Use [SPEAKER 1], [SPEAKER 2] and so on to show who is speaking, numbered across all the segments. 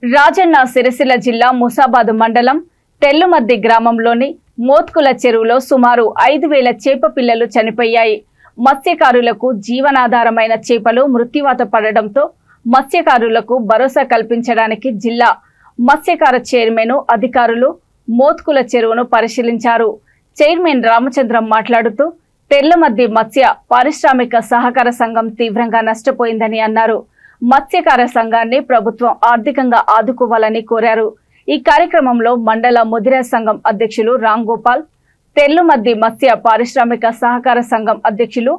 [SPEAKER 1] రాజన్న సిరిసిల్ల జిల్లా ముసాబాద్ మండలం తెల్లుమద్ది గ్రామంలోని మోత్కుల చెరువులో సుమారు 5,000 చేప పిల్లలు చనిపోయాయి. మత్స్యకారులకు జీవనాధారమైన చేపలు మృత్యువాత పడడంతో మత్స్యకారులకు భరోసా కల్పించడానికి జిల్లా మత్స్యకార చైర్మన్ అధికారులు మోత్కుల చెరువును పరిశీలించారు. చైర్మన్ రామచంద్రం మాట్లాడుతూ తెల్లమద్ది మత్స్య పారిశ్రామిక సహకార సంఘం తీవ్రంగా నష్టపోయిందని అన్నారు. మత్స్యకార సంఘాన్ని ప్రభుత్వం ఆర్థికంగా ఆదుకోవాలని కోరారు. ఈ కార్యక్రమంలో మండల ముదిరా సంఘం అధ్యక్షులు రామ్ గోపాల్, తెల్లుమద్ది మత్స్య పారిశ్రామిక సహకార సంఘం అధ్యక్షులు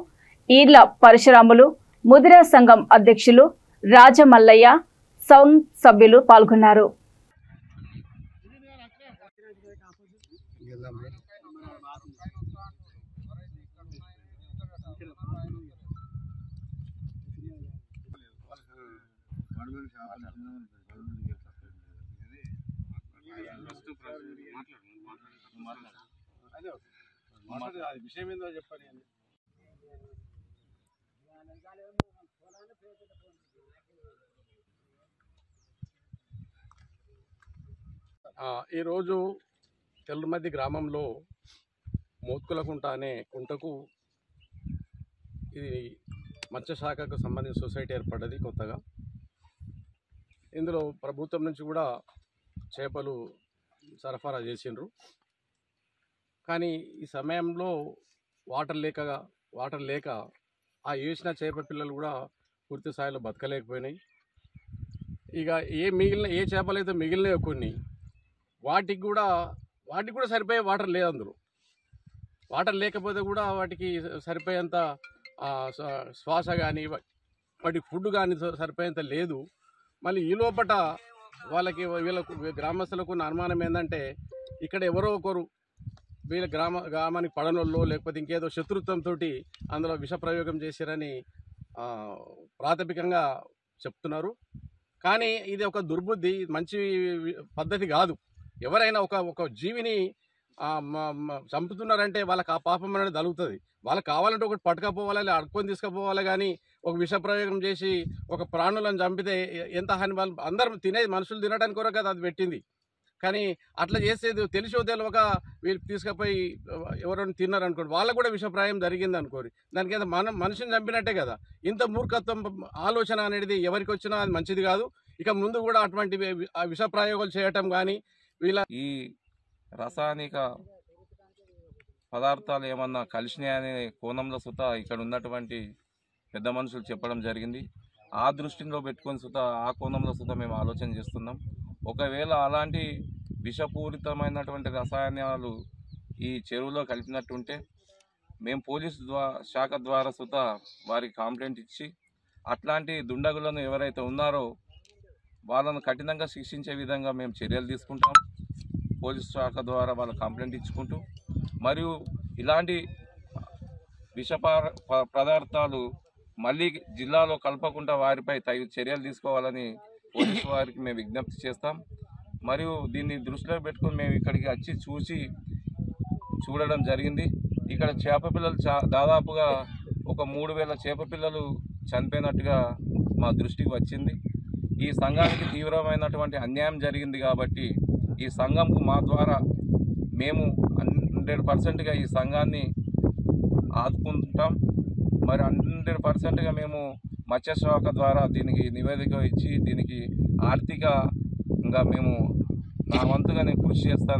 [SPEAKER 1] ఈర్ల పరశురాములు, ముదిరా సంఘం అధ్యక్షులు రాజమల్లయ్య, సంఘం సభ్యులు పాల్గొన్నారు.
[SPEAKER 2] విషయం ఏందో చెప్పండి. ఈరోజు తెల్లుమద్ది గ్రామంలో మోత్కులకుంట అనే కుంటకు ఇది మత్స్యశాఖకు సంబంధించిన సొసైటీ ఏర్పడ్డది కొత్తగా. ఇందులో ప్రభుత్వం నుంచి కూడా చేపలు సరఫరా చేసిండ్రు. కానీ ఈ సమయంలో వాటర్ లేక ఆ వేసిన చేప పిల్లలు కూడా పూర్తి స్థాయిలో బతకలేకపోయినాయి. ఇక ఏ చేపలు అయితే మిగిలినాయో కొన్ని వాటికి కూడా సరిపోయే వాటర్ లేదు. అందులో వాటర్ లేకపోతే కూడా వాటికి సరిపోయేంత శ్వాస కానీ వాటికి ఫుడ్ కానీ సరిపోయేంత లేదు. మళ్ళీ ఈ లోపట వీళ్ళకు గ్రామస్తులకు ఉన్న అనుమానం ఏంటంటే ఇక్కడ ఎవరో ఒకరు వీళ్ళ గ్రామానికి పడనోళ్ళు లేకపోతే ఇంకేదో శత్రుత్వంతో అందులో విష ప్రయోగం చేశారని ప్రాథమికంగా చెప్తున్నారు. కానీ ఇది ఒక దుర్బుద్ధి, మంచి పద్ధతి కాదు. ఎవరైనా ఒక జీవిని చంపుతున్నారంటే వాళ్ళకి ఆ పాపం అనేది తగులుతుంది. వాళ్ళకి కావాలంటే ఒకటి పట్టుకపోవాలి, అడుక్కొని తీసుకుపోవాలి. కానీ ఒక విష ప్రయోగం చేసి ఒక ప్రాణులను చంపితే ఎంత హాని. వాళ్ళు అందరూ తినేది మనుషులు తినడానికి కూడా కదా అది పెట్టింది. కానీ అట్లా చేసేది తెలిసో తెలియక వీళ్ళు తీసుకుపోయి ఎవరైనా తిన్నారనుకోండి, వాళ్ళకు కూడా విషప్రాయం జరిగింది అనుకోరు. దానికి ఏదో మనిషిని చంపినట్టే కదా. ఇంత మూర్ఖత్వం ఆలోచన అనేది ఎవరికి వచ్చినా అది మంచిది కాదు. ఇక ముందు కూడా అటువంటి విషప్రయోగాలు చేయటం కానీ
[SPEAKER 3] ఈ రసాయనిక పదార్థాలు ఏమన్నా కలిసినాయనే కోణంలో సుత ఇక్కడ ఉన్నటువంటి పెద్ద మనుషులు చెప్పడం జరిగింది. ఆ దృష్టిలో పెట్టుకొని సుత ఆ కోణంలో సుత మేము ఆలోచన చేస్తున్నాం. ఒకవేళ అలాంటి విషపూరితమైనటువంటి రసాయనాలు ఈ చెరువులో కలిపినట్టుంటే మేము పోలీసు శాఖ ద్వారా సుత వారికి కంప్లైంట్ ఇచ్చి అట్లాంటి దుండగులను ఎవరైతే ఉన్నారో వాళ్ళను కఠినంగా శిక్షించే విధంగా మేము చర్యలు తీసుకుంటాం. పోలీసు శాఖ ద్వారా వాళ్ళ కంప్లైంట్ ఇచ్చుకుంటూ మరియు ఇలాంటి విష పదార్థాలు మళ్ళీ జిల్లాలో కలపకుండా వారిపై తగిన చర్యలు తీసుకోవాలని పోలీసు వారికి మేము విజ్ఞప్తి చేస్తాం. మరియు దీన్ని దృష్టిలో పెట్టుకొని మేము ఇక్కడికి వచ్చి చూడడం జరిగింది. ఇక్కడ చేప పిల్లలు దాదాపుగా ఒక 3,000 చేప పిల్లలు చనిపోయినట్టుగా మా దృష్టికి వచ్చింది. ఈ సంఘానికి తీవ్రమైనటువంటి అన్యాయం జరిగింది కాబట్టి ఈ సంఘంకు మా ద్వారా మేము 100%గా ఈ సంఘాన్ని ఆదుకుంటాం. మరి 100%గా మేము మత్స్యశాఖ ద్వారా దీనికి నివేదిక ఇచ్చి దీనికి ఆర్థికంగా మేము నా వంతుగా నేను కృషి చేస్తాను.